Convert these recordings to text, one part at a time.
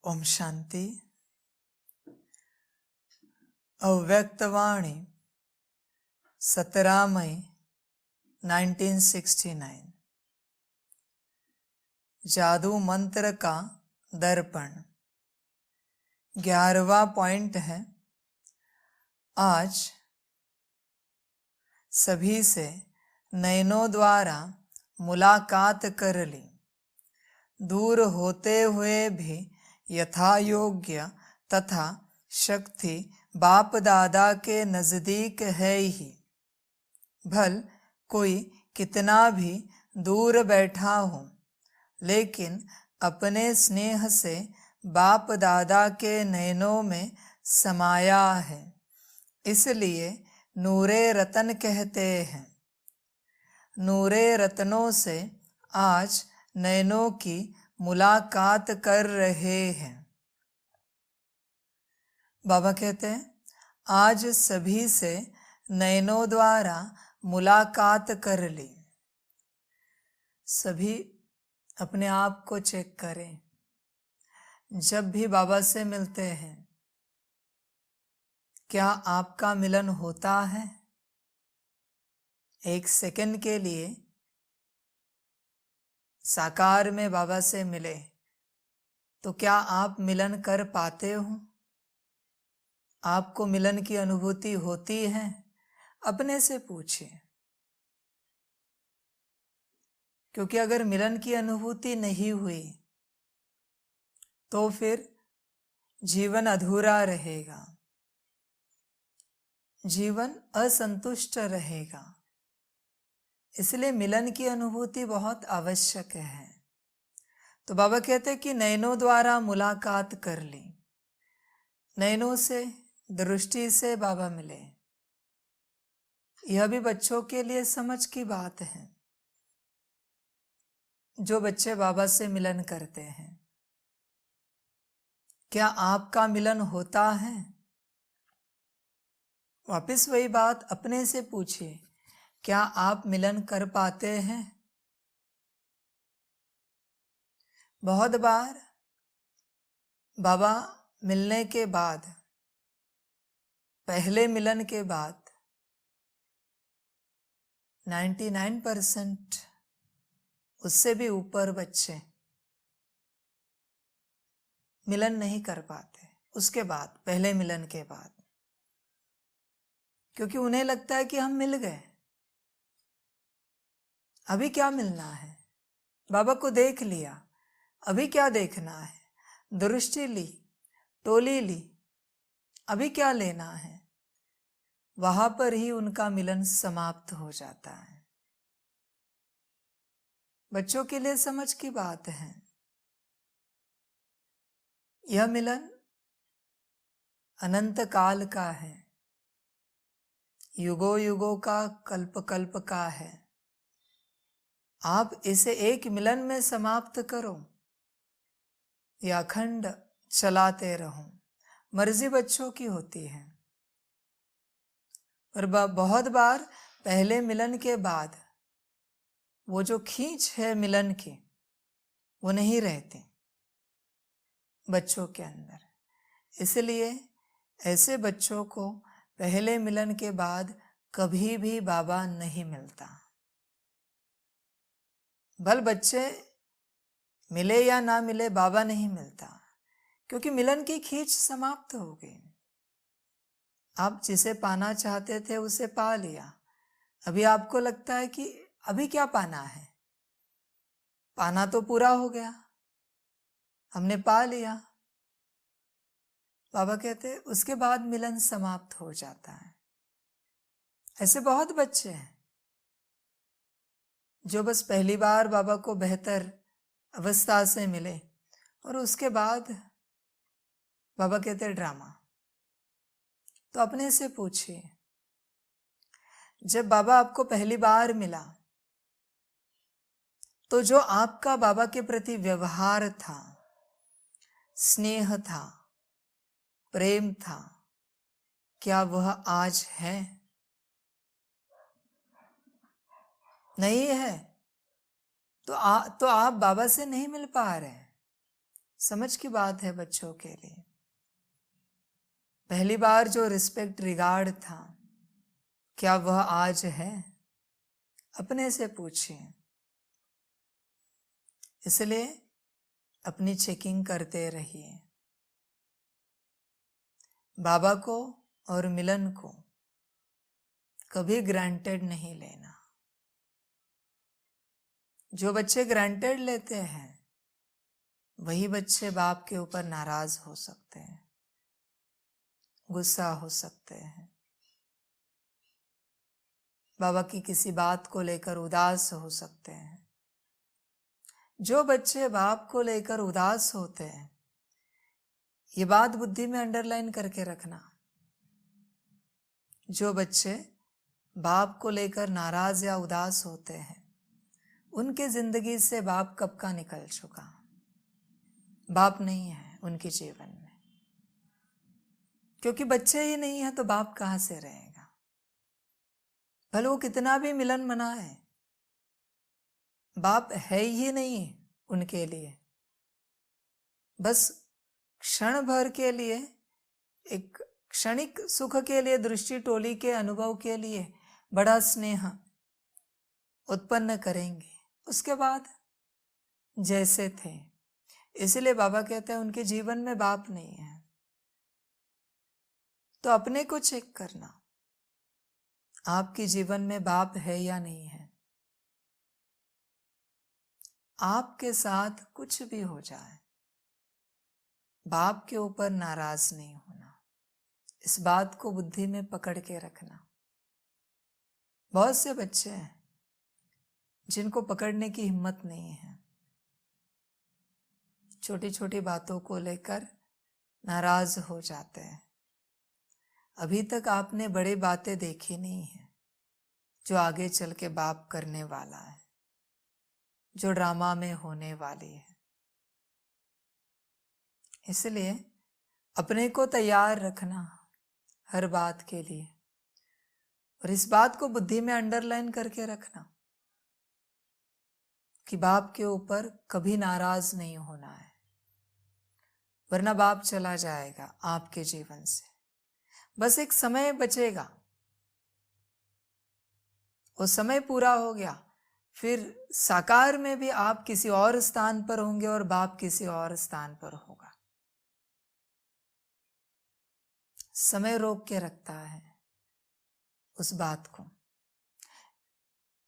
ओम शांति। अव्यक्तवाणी 17 मई 1969। जादू मंत्र का दर्पण। 11वां पॉइंट है, आज सभी से नयनों द्वारा मुलाकात कर ली। दूर होते हुए भी यथा योग्य तथा शक्ति बाप दादा के नजदीक है ही। भल कोई कितना भी दूर बैठा हो, लेकिन अपने स्नेह से बाप दादा के नयनों में समाया है, इसलिए नूरे रतन कहते हैं। नूरे रत्नों से आज नयनों की मुलाकात कर रहे हैं। बाबा कहते हैं, आज सभी से नयनों द्वारा मुलाकात कर ली। सभी अपने आप को चेक करें। जब भी बाबा से मिलते हैं, क्या आपका मिलन होता है? एक सेकंड के लिए साकार में बाबा से मिले तो क्या आप मिलन कर पाते हो? आपको मिलन की अनुभूति होती है? अपने से पूछिए, क्योंकि अगर मिलन की अनुभूति नहीं हुई तो फिर जीवन अधूरा रहेगा, जीवन असंतुष्ट रहेगा। इसलिए मिलन की अनुभूति बहुत आवश्यक है। तो बाबा कहते हैं कि नयनों द्वारा मुलाकात कर ली। नयनों से, दृष्टि से बाबा मिले। यह भी बच्चों के लिए समझ की बात है। जो बच्चे बाबा से मिलन करते हैं, क्या आपका मिलन होता है? वापस वही बात अपने से पूछिए, क्या आप मिलन कर पाते हैं? बहुत बार बाबा मिलने के बाद, पहले मिलन के बाद 99% उससे भी ऊपर बच्चे मिलन नहीं कर पाते उसके बाद, पहले मिलन के बाद, क्योंकि उन्हें लगता है कि हम मिल गए, अभी क्या मिलना है? बाबा को देख लिया, अभी क्या देखना है? दृष्टि ली, टोली ली, अभी क्या लेना है? वहां पर ही उनका मिलन समाप्त हो जाता है। बच्चों के लिए समझ की बात है। यह मिलन अनंत काल का है, युगों युगों का, कल्प कल्प का है। आप इसे एक मिलन में समाप्त करो या अखंड चलाते रहो, मर्जी बच्चों की होती है। पर बहुत बार पहले मिलन के बाद वो जो खींच है मिलन की, वो नहीं रहती बच्चों के अंदर। इसलिए ऐसे बच्चों को पहले मिलन के बाद कभी भी बाबा नहीं मिलता। भल बच्चे मिले या ना मिले, बाबा नहीं मिलता, क्योंकि मिलन की खींच समाप्त हो गई। आप जिसे पाना चाहते थे उसे पा लिया। अभी आपको लगता है कि अभी क्या पाना है? पाना तो पूरा हो गया, हमने पा लिया। बाबा कहते उसके बाद मिलन समाप्त हो जाता है। ऐसे बहुत बच्चे हैं जो बस पहली बार बाबा को बेहतर अवस्था से मिले और उसके बाद बाबा कहते ड्रामा। तो अपने से पूछिए, जब बाबा आपको पहली बार मिला तो जो आपका बाबा के प्रति व्यवहार था, स्नेह था, प्रेम था, क्या वह आज है? नहीं है तो आप बाबा से नहीं मिल पा रहे हैं। समझ की बात है बच्चों के लिए। पहली बार जो रिस्पेक्ट रिगार्ड था, क्या वह आज है? अपने से पूछिए। इसलिए अपनी चेकिंग करते रहिए। बाबा को और मिलन को कभी ग्रांटेड नहीं लेना। जो बच्चे ग्रांटेड लेते हैं वही बच्चे बाप के ऊपर नाराज हो सकते हैं, गुस्सा हो सकते हैं, बाबा की किसी बात को लेकर उदास हो सकते हैं। जो बच्चे बाप को लेकर उदास होते हैं, ये बात बुद्धि में अंडरलाइन करके रखना। जो बच्चे बाप को लेकर नाराज या उदास होते हैं, उनके जिंदगी से बाप कब का निकल चुका। बाप नहीं है उनके जीवन में, क्योंकि बच्चे ही नहीं है तो बाप कहां से रहेगा। भले वो कितना भी मिलन मनाए, बाप है ही नहीं उनके लिए। बस क्षण भर के लिए, एक क्षणिक सुख के लिए, दृष्टि टोली के अनुभव के लिए बड़ा स्नेह उत्पन्न करेंगे, उसके बाद जैसे थे। इसलिए बाबा कहते हैं उनके जीवन में बाप नहीं है। तो अपने को चेक करना, आपके जीवन में बाप है या नहीं है। आपके साथ कुछ भी हो जाए, बाप के ऊपर नाराज नहीं होना। इस बात को बुद्धि में पकड़ के रखना। बहुत से बच्चे हैं जिनको पकड़ने की हिम्मत नहीं है, छोटी छोटी बातों को लेकर नाराज हो जाते हैं। अभी तक आपने बड़ी बातें देखी नहीं है जो आगे चल के बाप करने वाला है, जो ड्रामा में होने वाली है। इसलिए अपने को तैयार रखना हर बात के लिए, और इस बात को बुद्धि में अंडरलाइन करके रखना कि बाप के ऊपर कभी नाराज नहीं होना है, वरना बाप चला जाएगा आपके जीवन से। बस एक समय बचेगा, वो समय पूरा हो गया, फिर साकार में भी आप किसी और स्थान पर होंगे और बाप किसी और स्थान पर होगा। समय रोक के रखता है उस बात को।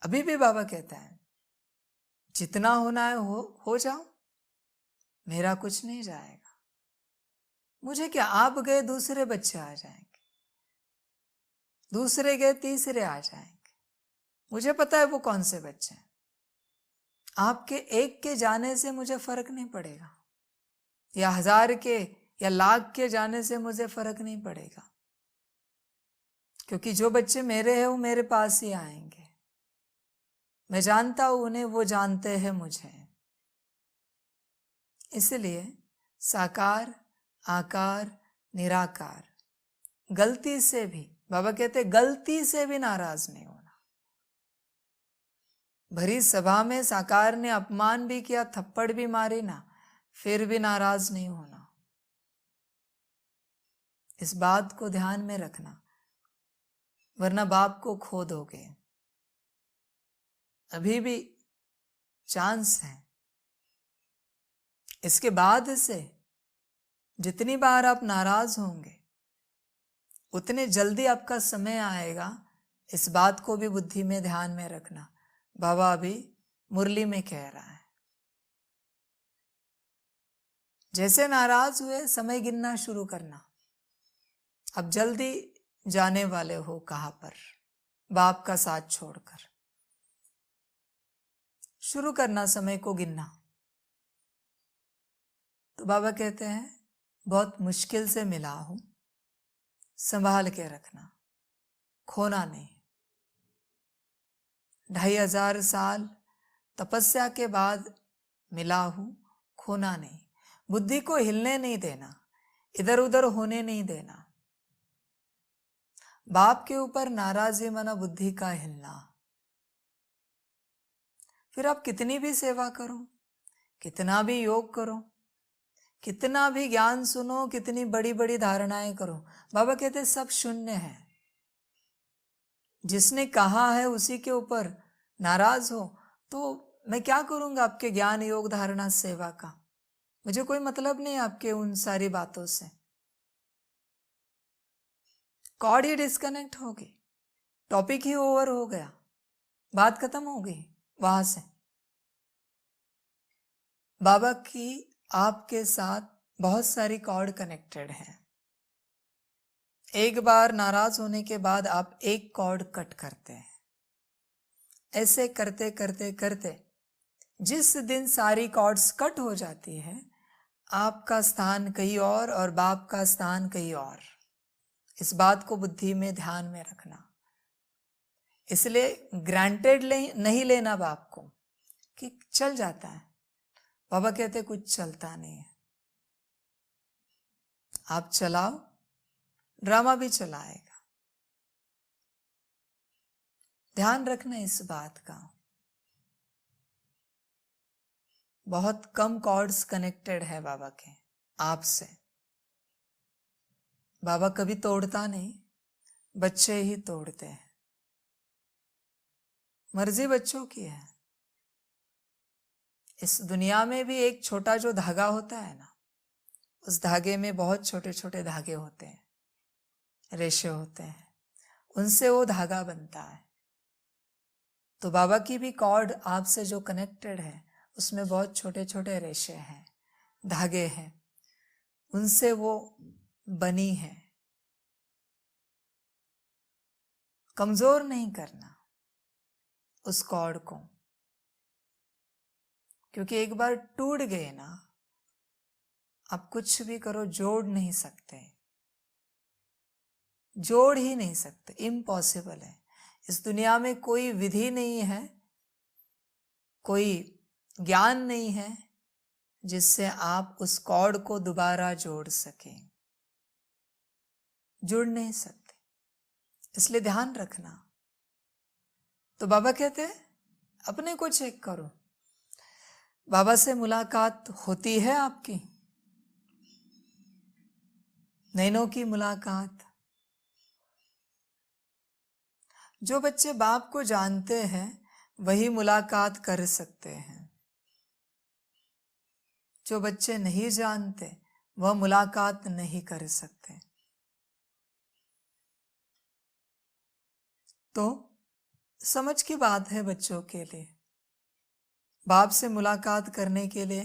अभी भी बाबा कहता है जितना होना है हो जाओ, मेरा कुछ नहीं जाएगा। मुझे क्या, आप गए दूसरे बच्चे आ जाएंगे, दूसरे गए तीसरे आ जाएंगे। मुझे पता है वो कौन से बच्चे हैं। आपके एक के जाने से मुझे फर्क नहीं पड़ेगा, या 1000 के या लाख के जाने से मुझे फर्क नहीं पड़ेगा, क्योंकि जो बच्चे मेरे हैं वो मेरे पास ही आएंगे। मैं जानता हूं उन्हें, वो जानते हैं मुझे। इसलिए साकार, आकार, निराकार, गलती से भी, बाबा कहते गलती से भी नाराज नहीं होना। भरी सभा में साकार ने अपमान भी किया, थप्पड़ भी मारी ना, फिर भी नाराज नहीं होना। इस बात को ध्यान में रखना, वरना बाप को खो दोगे। अभी भी चांस है। इसके बाद से जितनी बार आप नाराज होंगे, उतने जल्दी आपका समय आएगा। इस बात को भी बुद्धि में ध्यान में रखना। बाबा अभी मुरली में कह रहा है, जैसे नाराज हुए समय गिनना शुरू करना। अब जल्दी जाने वाले हो कहां पर, बाप का साथ छोड़कर। शुरू करना समय को गिनना। तो बाबा कहते हैं बहुत मुश्किल से मिला हूं, संभाल के रखना, खोना नहीं। 2500 साल तपस्या के बाद मिला हूं, खोना नहीं। बुद्धि को हिलने नहीं देना, इधर उधर होने नहीं देना। बाप के ऊपर नाराजी मना बुद्धि का हिलना। फिर आप कितनी भी सेवा करो, कितना भी योग करो, कितना भी ज्ञान सुनो, कितनी बड़ी बड़ी धारणाएं करो, बाबा कहते सब शून्य है। जिसने कहा है उसी के ऊपर नाराज हो तो मैं क्या करूंगा आपके ज्ञान योग धारणा सेवा का? मुझे कोई मतलब नहीं आपके उन सारी बातों से। कॉर्ड ही डिस्कनेक्ट हो गई, टॉपिक ही ओवर हो गया, बात खत्म हो गई वहां से। बाबा की आपके साथ बहुत सारी कॉर्ड कनेक्टेड है। एक बार नाराज होने के बाद आप एक कॉर्ड कट करते हैं। ऐसे करते करते करते जिस दिन सारी कॉर्ड्स कट हो जाती है, आपका स्थान कहीं और बाप का स्थान कहीं और। इस बात को बुद्धि में ध्यान में रखना। इसलिए ग्रांटेड नहीं लेना बाप को कि चल जाता है। बाबा कहते कुछ चलता नहीं है, आप चलाओ, ड्रामा भी चलाएगा। ध्यान रखना इस बात का। बहुत कम कॉर्ड्स कनेक्टेड है बाबा के आपसे। बाबा कभी तोड़ता नहीं, बच्चे ही तोड़ते हैं। मर्जी बच्चों की है। इस दुनिया में भी एक छोटा जो धागा होता है ना, उस धागे में बहुत छोटे छोटे धागे होते हैं, रेशे होते हैं, उनसे वो धागा बनता है। तो बाबा की भी कॉर्ड आपसे जो कनेक्टेड है उसमें बहुत छोटे छोटे रेशे हैं, धागे हैं, उनसे वो बनी है। कमजोर नहीं करना उस कॉर्ड को, क्योंकि एक बार टूट गए ना, आप कुछ भी करो जोड़ नहीं सकते, जोड़ ही नहीं सकते, इम्पॉसिबल है। इस दुनिया में कोई विधि नहीं है, कोई ज्ञान नहीं है जिससे आप उस कॉर्ड को दोबारा जोड़ सकें। जुड़ नहीं सकते, इसलिए ध्यान रखना। तो बाबा कहते हैं अपने को चेक करो। बाबा से मुलाकात होती है आपकी? नैनों की मुलाकात। जो बच्चे बाप को जानते हैं वही मुलाकात कर सकते हैं। जो बच्चे नहीं जानते वह मुलाकात नहीं कर सकते। तो समझ की बात है बच्चों के लिए। बाप से मुलाकात करने के लिए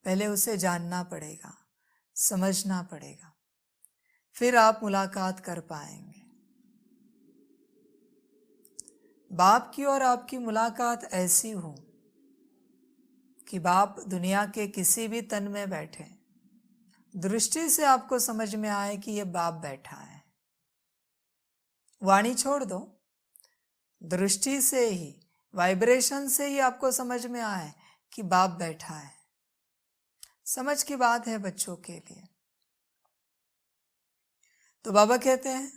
पहले उसे जानना पड़ेगा, समझना पड़ेगा, फिर आप मुलाकात कर पाएंगे। बाप की और आपकी मुलाकात ऐसी हो कि बाप दुनिया के किसी भी तन में बैठे, दृष्टि से आपको समझ में आए कि ये बाप बैठा है। वाणी छोड़ दो, दृष्टि से ही, वाइब्रेशन से ही आपको समझ में आए कि बाप बैठा है। समझ की बात है बच्चों के लिए। तो बाबा कहते हैं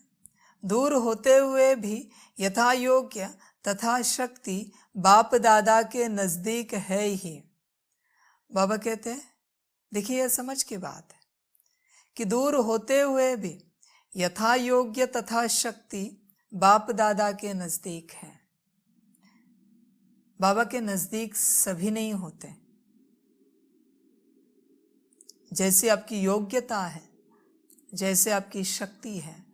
दूर होते हुए भी यथा योग्य तथा शक्ति बाप दादा के नजदीक है ही। बाबा कहते हैं देखिए, समझ की बात है कि दूर होते हुए भी यथा योग्य तथा शक्ति बाप दादा के नजदीक है। बाबा के नजदीक सभी नहीं होते। जैसी आपकी योग्यता है, जैसे आपकी शक्ति है,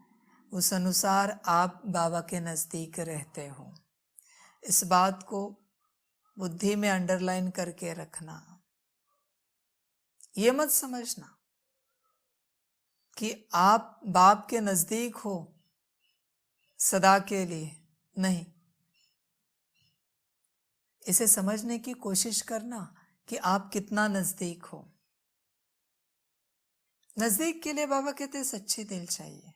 उस अनुसार आप बाबा के नजदीक रहते हो। इस बात को बुद्धि में अंडरलाइन करके रखना। ये मत समझना कि आप बाप के नजदीक हो सदा के लिए, नहीं। इसे समझने की कोशिश करना कि आप कितना नजदीक हो। नजदीक के लिए बाबा कहते सच्ची दिल चाहिए।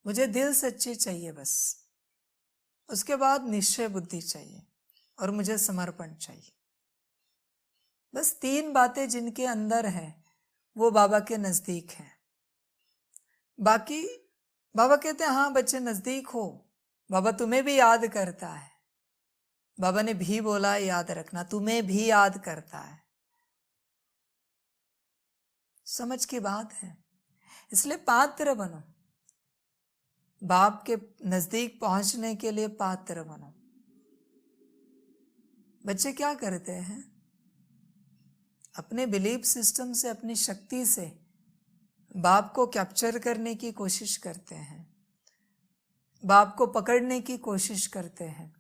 मुझे दिल सच्ची चाहिए बस। उसके बाद निश्चय बुद्धि चाहिए और मुझे समर्पण चाहिए। बस 3 बातें जिनके अंदर है वो बाबा के नजदीक है। बाकी बाबा कहते हैं हाँ बच्चे नजदीक हो, बाबा तुम्हें भी याद करता है। बाबा ने भी बोला याद रखना, तुम्हें भी याद करता है। समझ की बात है। इसलिए पात्र बनो, बाप के नजदीक पहुंचने के लिए पात्र बनो। बच्चे क्या करते हैं, अपने बिलीफ सिस्टम से, अपनी शक्ति से बाप को कैप्चर करने की कोशिश करते हैं, बाप को पकड़ने की कोशिश करते हैं।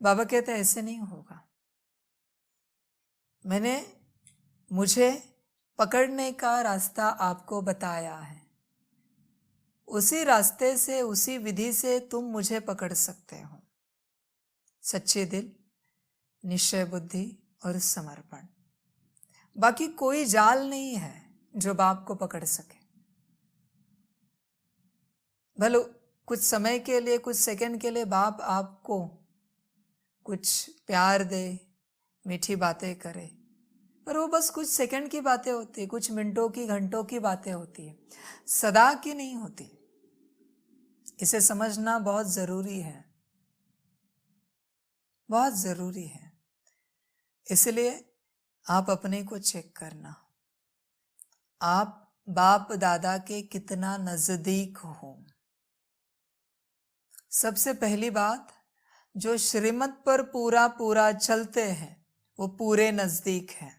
बाबा कहते हैं ऐसे नहीं होगा। मुझे पकड़ने का रास्ता आपको बताया है, उसी रास्ते से, उसी विधि से तुम मुझे पकड़ सकते हो। सच्चे दिल, निश्चय बुद्धि और समर्पण। बाकी कोई जाल नहीं है जो बाप को पकड़ सके। भले कुछ समय के लिए, कुछ सेकंड के लिए बाप आपको कुछ प्यार दे, मीठी बातें करे, पर वो बस कुछ सेकंड की बातें होती है, कुछ मिनटों की, घंटों की बातें होती है, सदा की नहीं होती। इसे समझना बहुत जरूरी है, बहुत जरूरी है। इसलिए आप अपने को चेक करना, आप बाप दादा के कितना नजदीक हो। सबसे पहली बात, जो श्रीमत पर पूरा पूरा चलते हैं वो पूरे नजदीक हैं।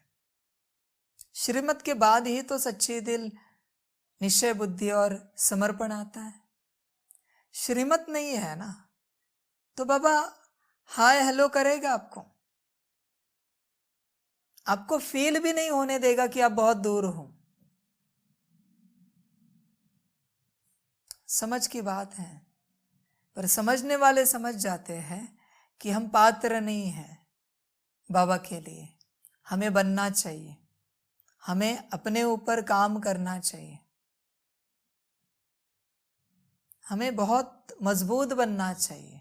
श्रीमत के बाद ही तो सच्चे दिल, निश्चय बुद्धि और समर्पण आता है। श्रीमत नहीं है ना तो बाबा हाय हेलो करेगा, आपको फील भी नहीं होने देगा कि आप बहुत दूर हो। समझ की बात है। पर समझने वाले समझ जाते हैं कि हम पात्र नहीं हैं बाबा के लिए, हमें बनना चाहिए, हमें अपने ऊपर काम करना चाहिए, हमें बहुत मजबूत बनना चाहिए।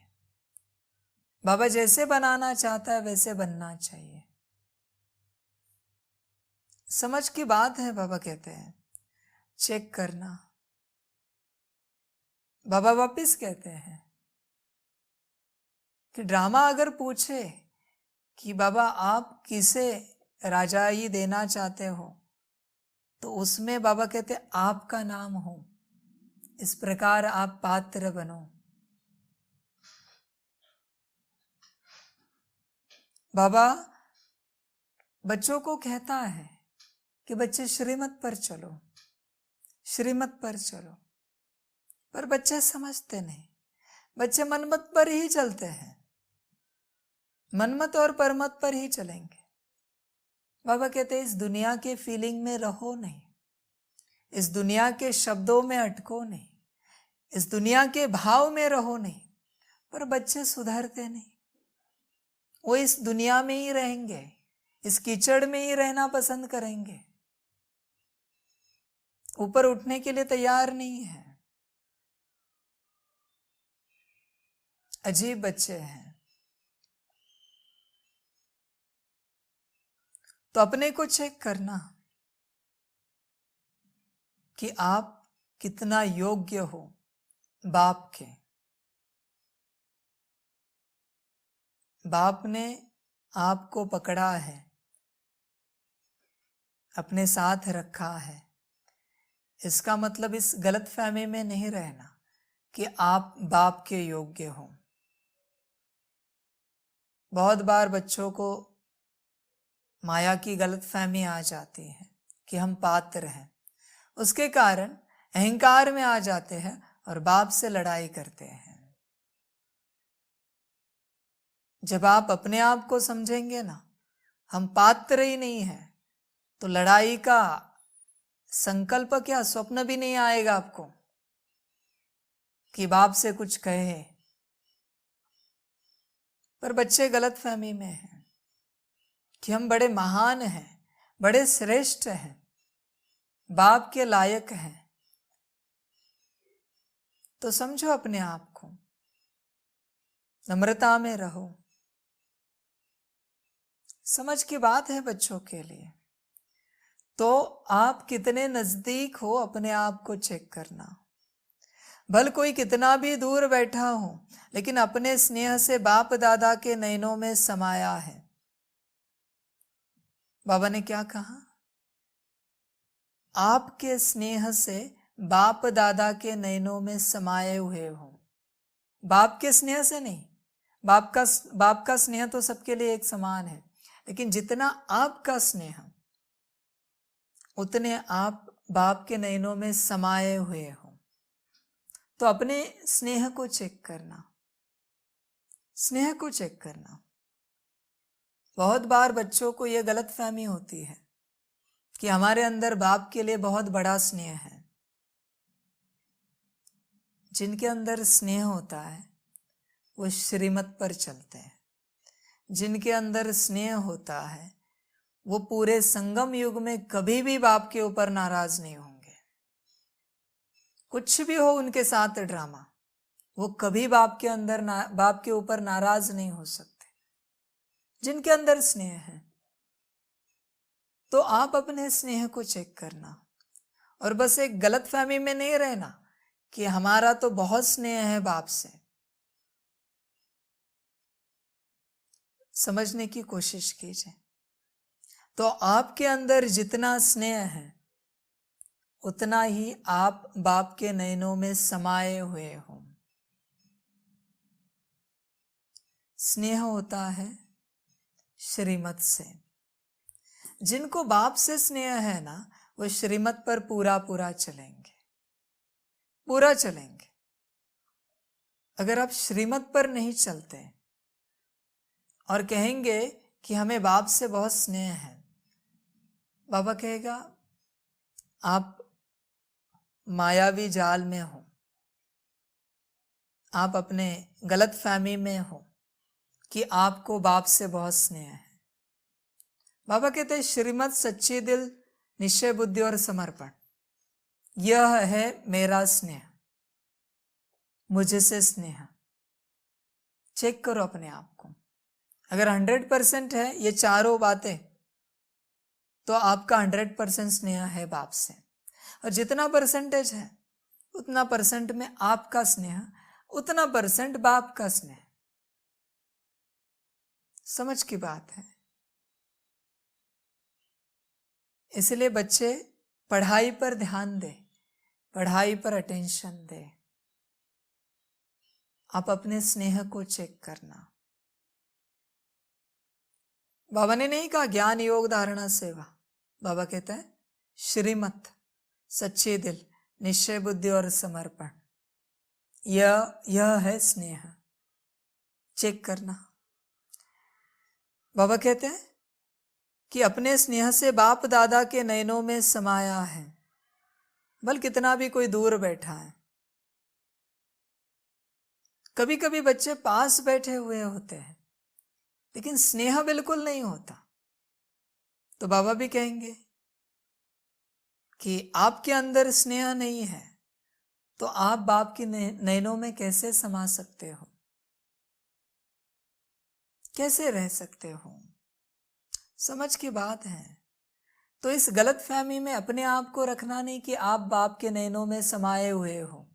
बाबा जैसे बनाना चाहता है वैसे बनना चाहिए। समझ की बात है। बाबा कहते हैं चेक करना। बाबा वापिस कहते हैं कि ड्रामा अगर पूछे कि बाबा आप किसे राजाई देना चाहते हो, तो उसमें बाबा कहते आपका नाम हो, इस प्रकार आप पात्र बनो। बाबा बच्चों को कहता है कि बच्चे श्रीमत पर चलो, श्रीमत पर चलो, पर बच्चे समझते नहीं। बच्चे मनमत पर ही चलते हैं, मनमत और परमत पर ही चलेंगे। बाबा कहते हैं इस दुनिया के फीलिंग में रहो नहीं, इस दुनिया के शब्दों में अटको नहीं, इस दुनिया के भाव में रहो नहीं। पर बच्चे सुधरते नहीं, वो इस दुनिया में ही रहेंगे, इस कीचड़ में ही रहना पसंद करेंगे, ऊपर उठने के लिए तैयार नहीं है। अजीब बच्चे हैं। तो अपने को चेक करना कि आप कितना योग्य हो बाप के। बाप ने आपको पकड़ा है, अपने साथ रखा है। इसका मतलब इस गलतफहमी में नहीं रहना कि आप बाप के योग्य हो। बहुत बार बच्चों को माया की गलतफहमी आ जाती है कि हम पात्र हैं, उसके कारण अहंकार में आ जाते हैं और बाप से लड़ाई करते हैं। जब आप अपने आप को समझेंगे ना हम पात्र ही नहीं है, तो लड़ाई का संकल्प क्या, स्वप्न भी नहीं आएगा आपको कि बाप से कुछ कहे। पर बच्चे गलतफहमी में हैं कि हम बड़े महान हैं, बड़े श्रेष्ठ हैं, बाप के लायक हैं। तो समझो अपने आप को, नम्रता में रहो। समझ की बात है बच्चों के लिए। तो आप कितने नजदीक हो अपने आप को चेक करना। भल कोई कितना भी दूर बैठा हो, लेकिन अपने स्नेह से बाप दादा के नयनों में समाया है। बाबा ने क्या कहा, आपके स्नेह से बाप दादा के नयनों में समाये हुए हो। बाप के स्नेह से नहीं, बाप का स्नेह तो सबके लिए एक समान है, लेकिन जितना आपका स्नेह उतने आप बाप के नयनों में समाये हुए हो। तो अपने स्नेह को चेक करना, स्नेह को चेक करना। बहुत बार बच्चों को यह गलत फहमी होती है कि हमारे अंदर बाप के लिए बहुत बड़ा स्नेह है। जिनके अंदर स्नेह होता है वो श्रीमत पर चलते हैं। जिनके अंदर स्नेह होता है वो पूरे संगम युग में कभी भी बाप के ऊपर नाराज नहीं होंगे। कुछ भी हो उनके साथ ड्रामा, वो कभी बाप के ऊपर नाराज नहीं हो सकते। जिनके अंदर स्नेह है, तो आप अपने स्नेह को चेक करना और बस एक गलत फहमी में नहीं रहना कि हमारा तो बहुत स्नेह है बाप से। समझने की कोशिश कीजिए। तो आपके अंदर जितना स्नेह है उतना ही आप बाप के नयनों में समाये हुए हो। स्नेह होता है श्रीमत से। जिनको बाप से स्नेह है ना, वो श्रीमत पर पूरा पूरा चलेंगे, पूरा चलेंगे। अगर आप श्रीमत पर नहीं चलते और कहेंगे कि हमें बाप से बहुत स्नेह है, बाबा कहेगा आप मायावी जाल में हो, आप अपने गलत फहमी में हो कि आपको बाप से बहुत स्नेह है। बाबा कहते हैं श्रीमत, सच्ची दिल, निश्चय बुद्धि और समर्पण, यह है मेरा स्नेह, मुझे से स्नेह। चेक करो अपने आप को। अगर 100% है ये चारों बातें, तो आपका 100% स्नेह है बाप से। और जितना परसेंटेज है उतना परसेंट में आपका स्नेह, उतना परसेंट बाप का स्नेह। समझ की बात है। इसलिए बच्चे पढ़ाई पर ध्यान दें, पढ़ाई पर अटेंशन दें। आप अपने स्नेह को चेक करना। बाबा ने नहीं कहा ज्ञान योग धारणा सेवा, बाबा कहता है श्रीमत, सच्चे दिल, निश्चय बुद्धि और समर्पण, यह है स्नेह। चेक करना। बाबा कहते हैं कि अपने स्नेह से बाप दादा के नयनों में समाया है, भल कितना भी कोई दूर बैठा है। कभी कभी बच्चे पास बैठे हुए होते हैं लेकिन स्नेह बिल्कुल नहीं होता, तो बाबा भी कहेंगे कि आपके अंदर स्नेह नहीं है तो आप बाप के नयनों में कैसे समा सकते हो, कैसे रह सकते हो। समझ की बात है। तो इस गलत फहमी में अपने आप को रखना नहीं कि आप बाप के नयनों में समाये हुए हो।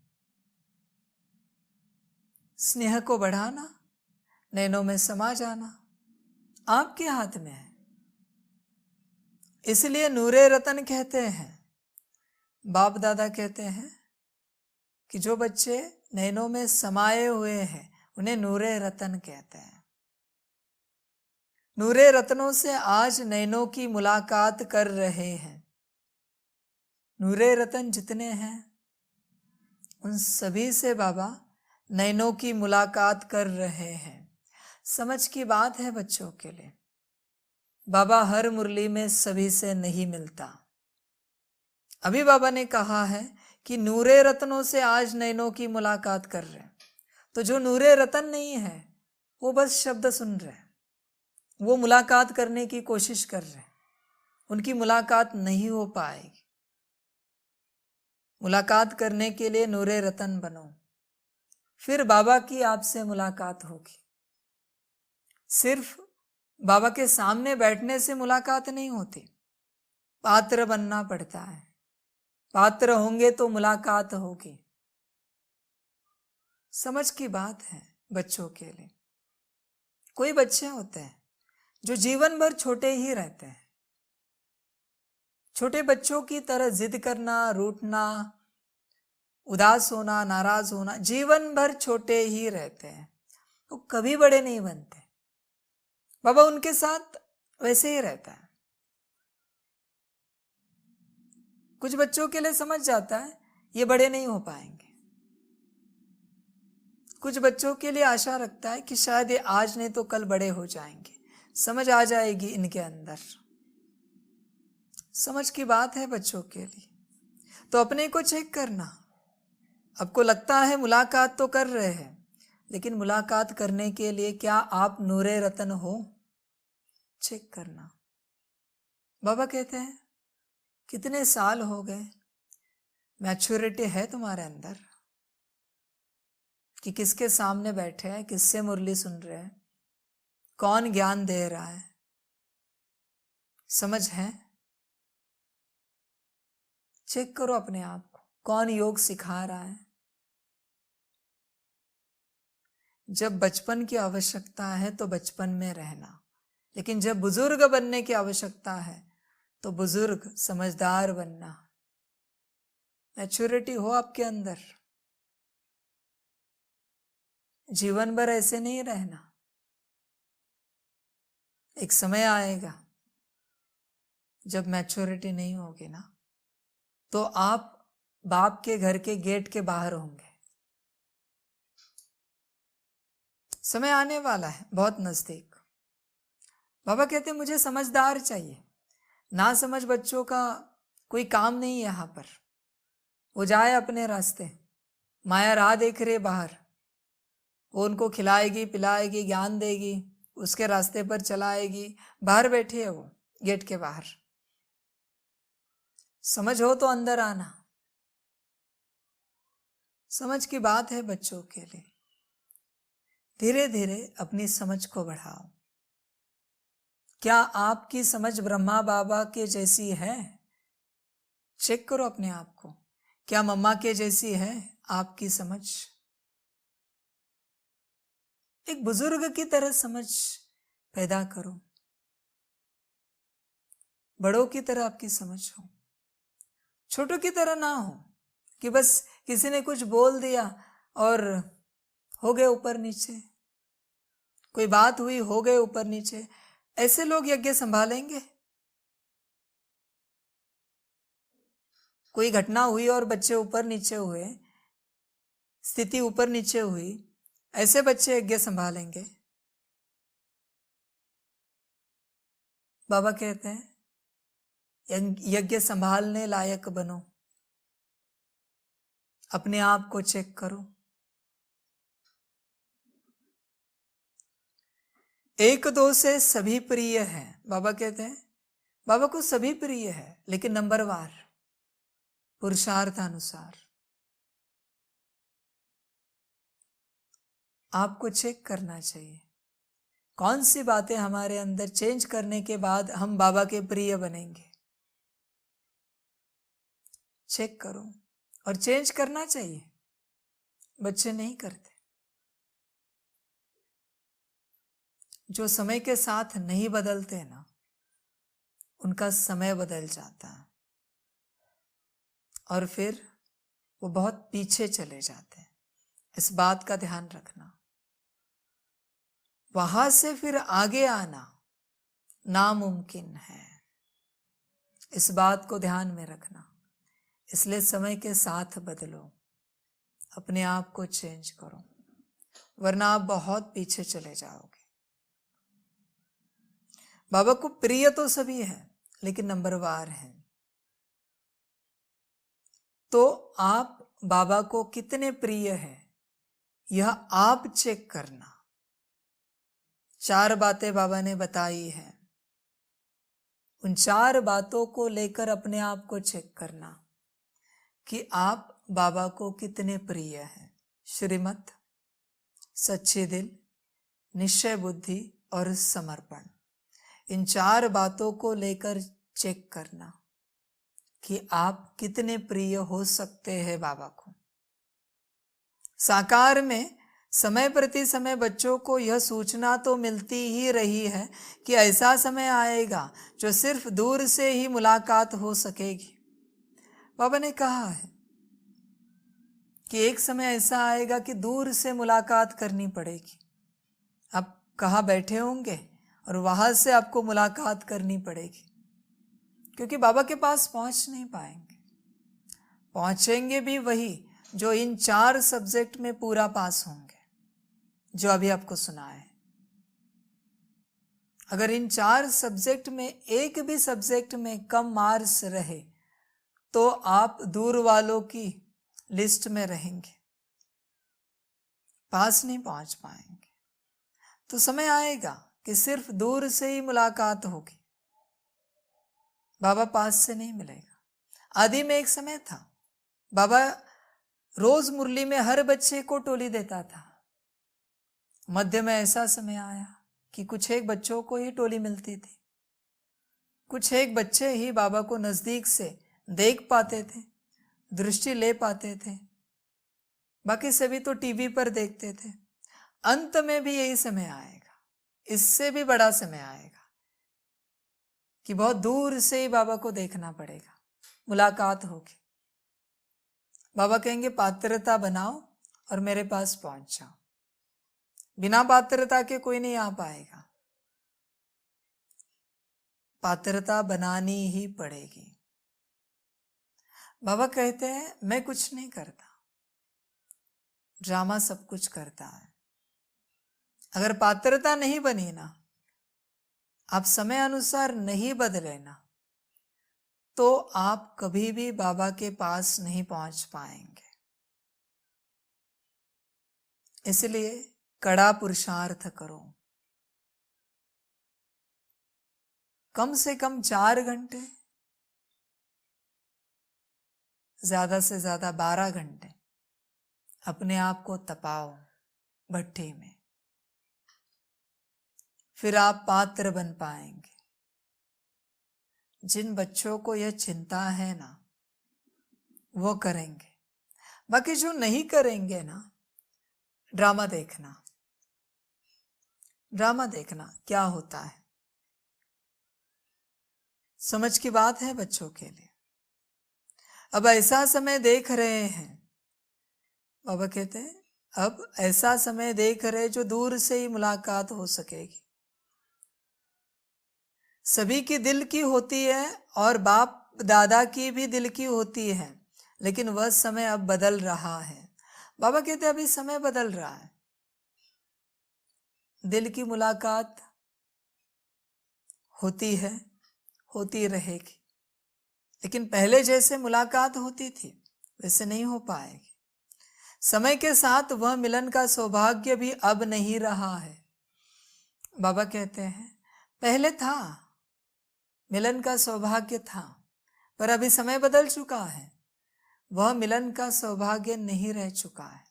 स्नेह को बढ़ाना, नयनों में समा जाना आपके हाथ में है। इसलिए नूरे रतन कहते हैं, बाप दादा कहते हैं कि जो बच्चे नयनों में समाये हुए हैं उन्हें नूरे रतन कहते हैं। नूरे रत्नों से आज नैनों की मुलाकात कर रहे हैं। नूरे रतन जितने हैं उन सभी से बाबा नैनों की मुलाकात कर रहे हैं। समझ की बात है बच्चों के लिए। बाबा हर मुरली में सभी से नहीं मिलता। अभी बाबा ने कहा है कि नूरे रत्नों से आज नैनों की मुलाकात कर रहे हैं। तो जो नूरे रतन नहीं है वो बस शब्द सुन रहे हैं, वो मुलाकात करने की कोशिश कर रहे हैं, उनकी मुलाकात नहीं हो पाएगी। मुलाकात करने के लिए नूरे रतन बनो, फिर बाबा की आपसे मुलाकात होगी। सिर्फ बाबा के सामने बैठने से मुलाकात नहीं होती, पात्र बनना पड़ता है। पात्र होंगे तो मुलाकात होगी। समझ की बात है बच्चों के लिए। कोई बच्चे होते हैं जो जीवन भर छोटे ही रहते हैं, छोटे बच्चों की तरह जिद करना, रूठना, उदास होना, नाराज होना, जीवन भर छोटे ही रहते हैं, वो कभी बड़े नहीं बनते। बाबा उनके साथ वैसे ही रहता है। कुछ बच्चों के लिए समझ जाता है ये बड़े नहीं हो पाएंगे, कुछ बच्चों के लिए आशा रखता है कि शायद ये आज नहीं तो कल बड़े हो जाएंगे, समझ आ जाएगी इनके अंदर। समझ की बात है बच्चों के लिए। तो अपने को चेक करना। आपको लगता है मुलाकात तो कर रहे हैं, लेकिन मुलाकात करने के लिए क्या आप नूरे रतन हो? चेक करना। बाबा कहते हैं कितने साल हो गए, मैच्योरिटी है तुम्हारे अंदर कि किसके सामने बैठे हैं, किससे मुरली सुन रहे हैं, कौन ज्ञान दे रहा है, समझ है? चेक करो अपने आप को, कौन योग सिखा रहा है। जब बचपन की आवश्यकता है तो बचपन में रहना, लेकिन जब बुजुर्ग बनने की आवश्यकता है तो बुजुर्ग समझदार बनना। मैच्योरिटी हो आपके अंदर। जीवन भर ऐसे नहीं रहना, एक समय आएगा जब मैच्योरिटी नहीं होगी ना, तो आप बाप के घर के गेट के बाहर होंगे। समय आने वाला है बहुत नजदीक। बाबा कहते हैं मुझे समझदार चाहिए, ना समझ बच्चों का कोई काम नहीं है यहाँ पर। वो जाए अपने रास्ते, माया राह देख रहे बाहर, वो उनको खिलाएगी पिलाएगी ज्ञान देगी, उसके रास्ते पर चलाएगी। बाहर बैठी है वो गेट के बाहर। समझ हो तो अंदर आना। समझ की बात है बच्चों के लिए। धीरे धीरे अपनी समझ को बढ़ाओ। क्या आपकी समझ ब्रह्मा बाबा के जैसी है? चेक करो अपने आप को। क्या मम्मा के जैसी है आपकी समझ? एक बुजुर्ग की तरह समझ पैदा करो, बड़ों की तरह आपकी समझ हो, छोटों की तरह ना हो कि बस किसी ने कुछ बोल दिया और हो गए ऊपर नीचे, कोई बात हुई हो गए ऊपर नीचे। ऐसे लोग यज्ञ संभालेंगे? कोई घटना हुई और बच्चे ऊपर नीचे हुए, स्थिति ऊपर नीचे हुई, ऐसे बच्चे यज्ञ संभालेंगे? बाबा कहते हैं यज्ञ संभालने लायक बनो, अपने आप को चेक करो। एक दो से सभी प्रिय है। बाबा कहते हैं बाबा को सभी प्रिय है, लेकिन नंबरवार, पुरुषार्थानुसार। आपको चेक करना चाहिए कौन सी बातें हमारे अंदर चेंज करने के बाद हम बाबा के प्रिय बनेंगे। चेक करो और चेंज करना चाहिए। बच्चे नहीं करते। जो समय के साथ नहीं बदलते ना, उनका समय बदल जाता है और फिर वो बहुत पीछे चले जाते हैं। इस बात का ध्यान रखना। वहां से फिर आगे आना नामुमकिन है, इस बात को ध्यान में रखना। इसलिए समय के साथ बदलो, अपने आप को चेंज करो, वरना आप बहुत पीछे चले जाओगे। बाबा को प्रिय तो सभी है, लेकिन नंबरवार है। तो आप बाबा को कितने प्रिय है यह आप चेक करना। 4 बातें बाबा ने बताई है, उन 4 बातों को लेकर अपने आप को चेक करना कि आप बाबा को कितने प्रिय हैं। श्रीमत, सच्चे दिल, निश्चय बुद्धि और समर्पण, इन 4 बातों को लेकर चेक करना कि आप कितने प्रिय हो सकते हैं बाबा को। साकार में समय प्रति समय बच्चों को यह सूचना तो मिलती ही रही है कि ऐसा समय आएगा जो सिर्फ दूर से ही मुलाकात हो सकेगी। बाबा ने कहा है कि एक समय ऐसा आएगा कि दूर से मुलाकात करनी पड़ेगी। आप कहाँ बैठे होंगे और वहां से आपको मुलाकात करनी पड़ेगी, क्योंकि बाबा के पास पहुंच नहीं पाएंगे। पहुंचेंगे भी वही जो इन 4 सब्जेक्ट में पूरा पास होंगे, जो अभी आपको सुना है। अगर इन 4 सब्जेक्ट में एक भी सब्जेक्ट में कम मार्क्स रहे तो आप दूर वालों की लिस्ट में रहेंगे, पास नहीं पहुंच पाएंगे। तो समय आएगा कि सिर्फ दूर से ही मुलाकात होगी, बाबा पास से नहीं मिलेगा। आदि में एक समय था, बाबा रोज मुरली में हर बच्चे को टोली देता था। मध्य में ऐसा समय आया कि कुछ एक बच्चों को ही टोली मिलती थी, कुछ एक बच्चे ही बाबा को नजदीक से देख पाते थे, दृष्टि ले पाते थे, बाकी सभी तो टीवी पर देखते थे। अंत में भी यही समय आएगा, इससे भी बड़ा समय आएगा कि बहुत दूर से ही बाबा को देखना पड़ेगा, मुलाकात होगी। बाबा कहेंगे पात्रता बनाओ और मेरे पास पहुंच जाओ। बिना पात्रता के कोई नहीं आ पाएगा, पात्रता बनानी ही पड़ेगी। बाबा कहते हैं मैं कुछ नहीं करता, ड्रामा सब कुछ करता है। अगर पात्रता नहीं बनी ना, आप समय अनुसार नहीं बदले ना, तो आप कभी भी बाबा के पास नहीं पहुंच पाएंगे। इसलिए कड़ा पुरुषार्थ करो, कम से कम 4 घंटे, ज्यादा से ज्यादा 12 घंटे अपने आप को तपाओ भट्ठी में, फिर आप पात्र बन पाएंगे। जिन बच्चों को यह चिंता है ना, वो करेंगे। बाकी जो नहीं करेंगे ना, ड्रामा देखना, ड्रामा देखना क्या होता है, समझ की बात है बच्चों के लिए। अब ऐसा समय देख रहे हैं, बाबा कहते हैं अब ऐसा समय देख रहे जो दूर से ही मुलाकात हो सकेगी। सभी की दिल की होती है और बाप दादा की भी दिल की होती है, लेकिन वह समय अब बदल रहा है। बाबा कहते हैं अभी समय बदल रहा है, दिल की मुलाकात होती है, होती रहेगी, लेकिन पहले जैसे मुलाकात होती थी वैसे नहीं हो पाएगी। समय के साथ वह मिलन का सौभाग्य भी अब नहीं रहा है। बाबा कहते हैं पहले था, मिलन का सौभाग्य था, पर अभी समय बदल चुका है, वह मिलन का सौभाग्य नहीं रह चुका है।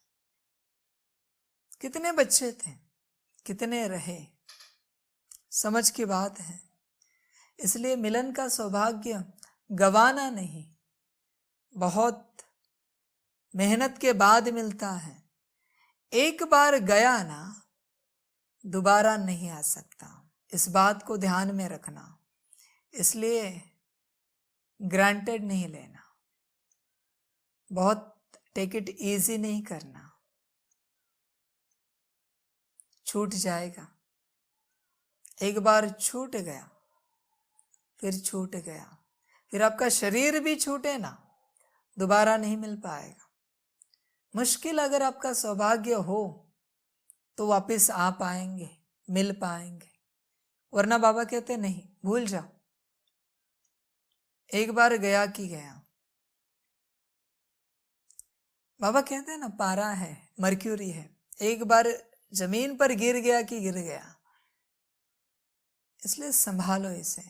कितने बच्चे थे, कितने रहे, समझ की बात है। इसलिए मिलन का सौभाग्य गवाना नहीं, बहुत मेहनत के बाद मिलता है। एक बार गया ना, दोबारा नहीं आ सकता, इस बात को ध्यान में रखना। इसलिए ग्रांटेड नहीं लेना, बहुत टेक इट इजी नहीं करना, छूट जाएगा। एक बार छूट गया, फिर छूट गया, फिर आपका शरीर भी छूटे ना, दोबारा नहीं मिल पाएगा। मुश्किल अगर आपका सौभाग्य हो तो वापस आ पाएंगे, मिल पाएंगे, वरना बाबा कहते नहीं, भूल जाओ, एक बार गया कि गया। बाबा कहते हैं ना पारा है, मर्क्यूरी है, एक बार जमीन पर गिर गया कि गिर गया, इसलिए संभालो इसे।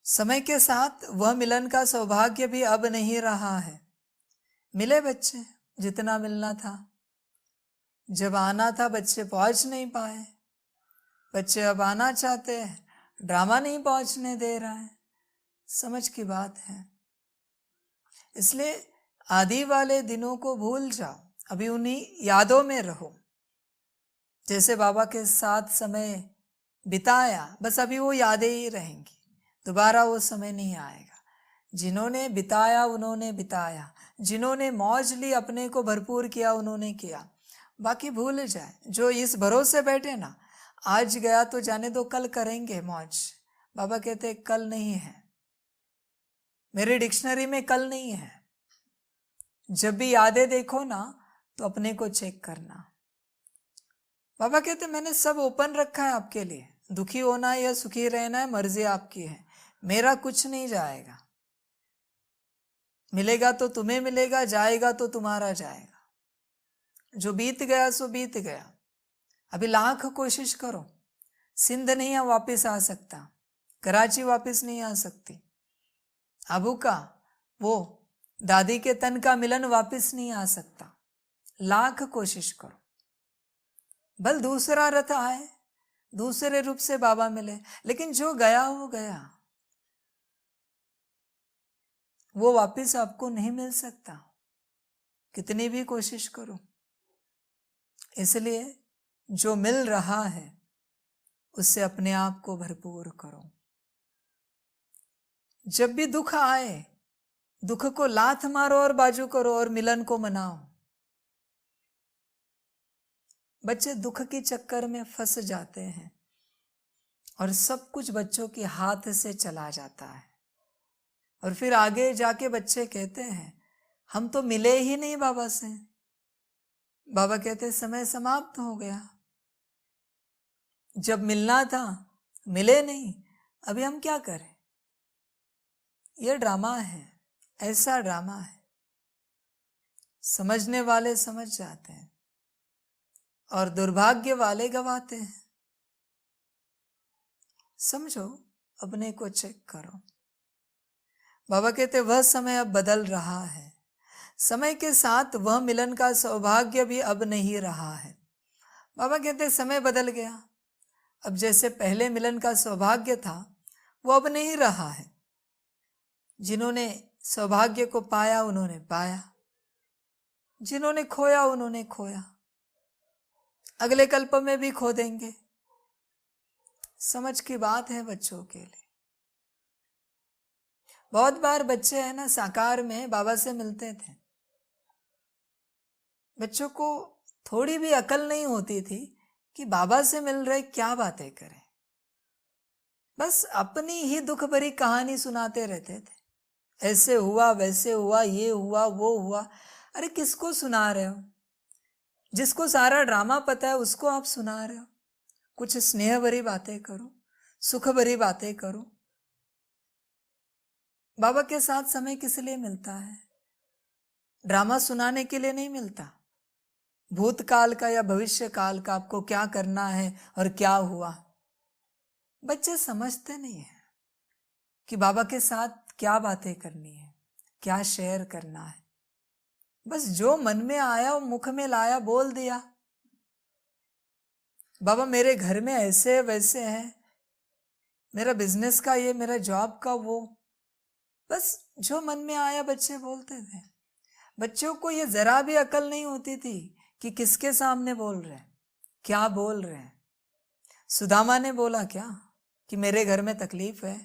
समय के साथ वह मिलन का सौभाग्य भी अब नहीं रहा है। मिले बच्चे जितना मिलना था, जब आना था बच्चे पहुंच नहीं पाए, बच्चे अब आना चाहते हैं, ड्रामा नहीं पहुंचने दे रहा है, समझ की बात है। इसलिए आदि वाले दिनों को भूल जाओ, अभी उन्हीं यादों में रहो। जैसे बाबा के साथ समय बिताया, बस अभी वो यादें ही रहेंगी, दोबारा वो समय नहीं आएगा। जिन्होंने बिताया उन्होंने बिताया, जिन्होंने मौज ली अपने को भरपूर किया उन्होंने किया, बाकी भूल जाए। जो इस भरोसे बैठे ना, आज गया तो जाने दो, कल करेंगे मौज। बाबा कहते कल नहीं है, मेरी डिक्शनरी में कल नहीं है। जब भी यादें देखो ना तो अपने को चेक करना। बाबा कहते मैंने सब ओपन रखा है आपके लिए, दुखी होना है या सुखी रहना है मर्जी आपकी है, मेरा कुछ नहीं जाएगा। मिलेगा तो तुम्हें मिलेगा, जाएगा तो तुम्हारा जाएगा। जो बीत गया सो बीत गया। अभी लाख कोशिश करो, सिंध नहीं वापस आ सकता, कराची वापस नहीं आ सकती, अबू का वो दादी के तन का मिलन वापस नहीं आ सकता। लाख कोशिश करो, बल दूसरा रथ आए, दूसरे रूप से बाबा मिले, लेकिन जो गया वो गया, वो वापस आपको नहीं मिल सकता, कितनी भी कोशिश करो। इसलिए जो मिल रहा है उससे अपने आप को भरपूर करो। जब भी दुख आए, दुख को लात मारो और बाजू करो और मिलन को मनाओ। बच्चे दुख के चक्कर में फंस जाते हैं और सब कुछ बच्चों के हाथ से चला जाता है, और फिर आगे जाके बच्चे कहते हैं हम तो मिले ही नहीं बाबा से। बाबा कहते समय समाप्त हो गया, जब मिलना था मिले नहीं, अभी हम क्या करें। यह ड्रामा है, ऐसा ड्रामा है। समझने वाले समझ जाते हैं और दुर्भाग्य वाले गवाते हैं। समझो, अपने को चेक करो। बाबा कहते वह समय अब बदल रहा है, समय के साथ वह मिलन का सौभाग्य भी अब नहीं रहा है। बाबा कहते समय बदल गया, अब जैसे पहले मिलन का सौभाग्य था वो अब नहीं रहा है। जिन्होंने सौभाग्य को पाया उन्होंने पाया, जिन्होंने खोया उन्होंने खोया, अगले कल्प में भी खो देंगे। समझ की बात है बच्चों के लिए। बहुत बार बच्चे है ना साकार में बाबा से मिलते थे, बच्चों को थोड़ी भी अकल नहीं होती थी कि बाबा से मिल रहे क्या बातें करें, बस अपनी ही दुख भरी कहानी सुनाते रहते थे। ऐसे हुआ वैसे हुआ, ये हुआ वो हुआ। अरे किसको सुना रहे हो? जिसको सारा ड्रामा पता है उसको आप सुना रहे हो। कुछ स्नेह भरी बातें करो, सुख भरी बातें करो। बाबा के साथ समय किस लिए मिलता है? ड्रामा सुनाने के लिए नहीं मिलता। भूतकाल का या भविष्य काल का आपको क्या करना है और क्या हुआ, बच्चे समझते नहीं है कि बाबा के साथ क्या बातें करनी है, क्या शेयर करना है। बस जो मन में आया वो मुख में लाया, बोल दिया। बाबा मेरे घर में ऐसे वैसे है, मेरा बिजनेस का ये, मेरा जॉब का वो, बस जो मन में आया बच्चे बोलते थे। बच्चों को ये जरा भी अकल नहीं होती थी कि किसके सामने बोल रहे हैं, क्या बोल रहे हैं। सुदामा ने बोला क्या कि मेरे घर में तकलीफ है,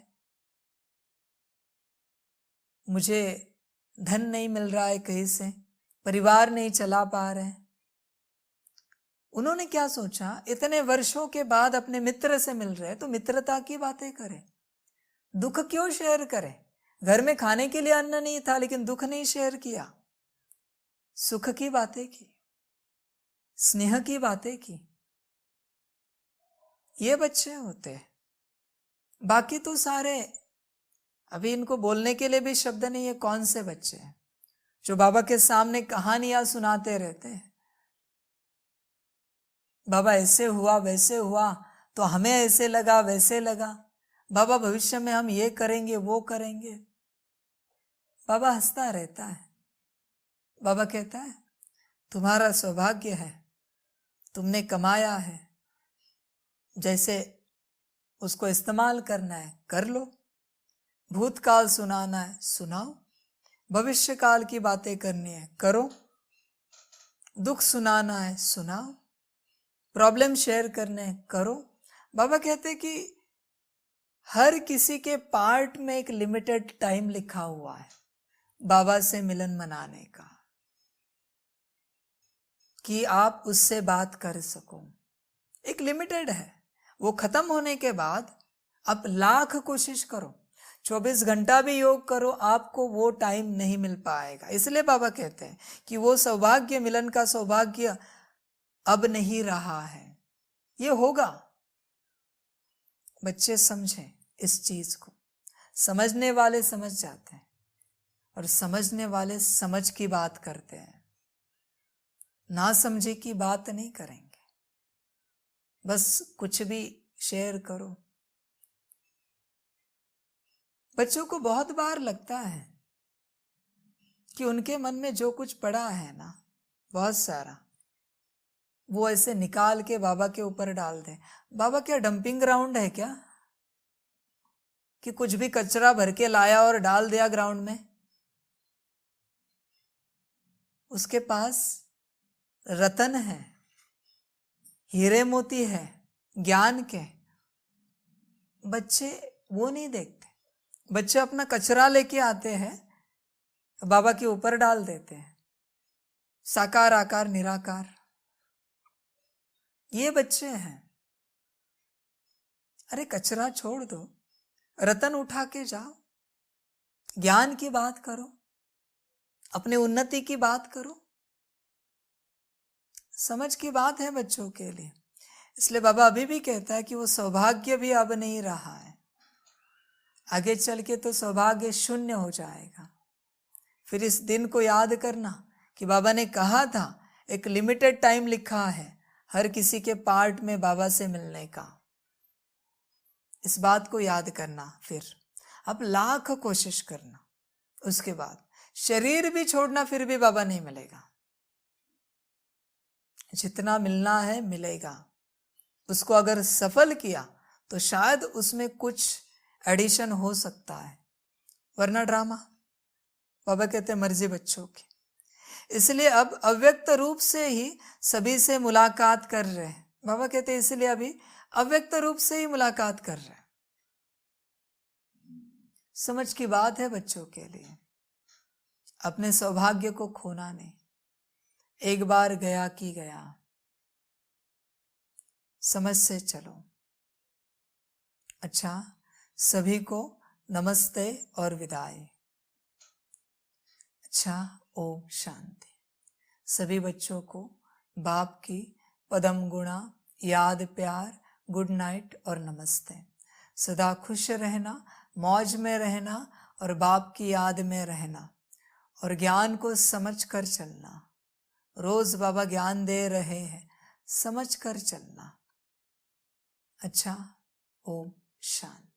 मुझे धन नहीं मिल रहा है कहीं से, परिवार नहीं चला पा रहे। उन्होंने क्या सोचा, इतने वर्षों के बाद अपने मित्र से मिल रहे तो मित्रता की बातें करें, दुख क्यों शेयर करें। घर में खाने के लिए अन्न नहीं था लेकिन दुख नहीं शेयर किया, सुख की बातें की, स्नेह की बातें की। ये बच्चे होते हैं। बाकी तो सारे, अभी इनको बोलने के लिए भी शब्द नहीं है, कौन से बच्चे हैं जो बाबा के सामने कहानियां सुनाते रहते हैं। बाबा ऐसे हुआ वैसे हुआ तो हमें ऐसे लगा वैसे लगा, बाबा भविष्य में हम ये करेंगे वो करेंगे। बाबा हंसता रहता है। बाबा कहता है तुम्हारा सौभाग्य है, तुमने कमाया है, जैसे उसको इस्तेमाल करना है कर लो। भूतकाल सुनाना है सुनाओ, भविष्य काल की बातें करनी है करो, दुख सुनाना है सुनाओ, प्रॉब्लम शेयर करने हैं करो। बाबा कहते कि हर किसी के पार्ट में एक लिमिटेड टाइम लिखा हुआ है बाबा से मिलन मनाने का, कि आप उससे बात कर सको। एक लिमिटेड है, वो खत्म होने के बाद आप लाख कोशिश करो, 24 घंटा भी योग करो, आपको वो टाइम नहीं मिल पाएगा। इसलिए बाबा कहते हैं कि वो सौभाग्य, मिलन का सौभाग्य अब नहीं रहा है, ये होगा। बच्चे समझें इस चीज को, समझने वाले समझ जाते हैं और समझने वाले समझ की बात करते हैं, ना समझे की बात नहीं करेंगे। बस कुछ भी शेयर करो। बच्चों को बहुत बार लगता है कि उनके मन में जो कुछ पड़ा है ना, बहुत सारा, वो ऐसे निकाल के बाबा के ऊपर डाल दे। बाबा क्या डंपिंग ग्राउंड है क्या, कि कुछ भी कचरा भर के लाया और डाल दिया ग्राउंड में? उसके पास रतन है, हीरे मोती है, ज्ञान के। बच्चे वो नहीं देखते, बच्चे अपना कचरा लेके आते हैं, बाबा के ऊपर डाल देते हैं। साकार आकार निराकार, ये बच्चे हैं। अरे कचरा छोड़ दो, रतन उठा के जाओ, ज्ञान की बात करो, अपने उन्नति की बात करो। समझ की बात है बच्चों के लिए। इसलिए बाबा अभी भी कहता है कि वो सौभाग्य भी अब नहीं रहा है, आगे चल के तो सौभाग्य शून्य हो जाएगा। फिर इस दिन को याद करना कि बाबा ने कहा था एक लिमिटेड टाइम लिखा है हर किसी के पार्ट में बाबा से मिलने का। इस बात को याद करना, फिर अब लाख कोशिश करना, उसके बाद शरीर भी छोड़ना, फिर भी बाबा नहीं मिलेगा। जितना मिलना है मिलेगा। उसको अगर सफल किया तो शायद उसमें कुछ एडिशन हो सकता है, वरना ड्रामा। बाबा कहते मर्जी बच्चों की। इसलिए अब अव्यक्त रूप से ही सभी से मुलाकात कर रहे हैं। बाबा कहते इसलिए अभी अव्यक्त रूप से ही मुलाकात कर रहे हैं। समझ की बात है बच्चों के लिए। अपने सौभाग्य को खोना नहीं, एक बार गया कि गया, समझ से चलो। अच्छा, सभी को नमस्ते और विदाई। अच्छा, ओम शांति। सभी बच्चों को बाप की पदम गुणा, याद, प्यार, गुड नाइट और नमस्ते। सदा खुश रहना, मौज में रहना और बाप की याद में रहना और ज्ञान को समझ कर चलना। रोज बाबा ज्ञान दे रहे हैं, समझ कर चलना। अच्छा, ओम शांति।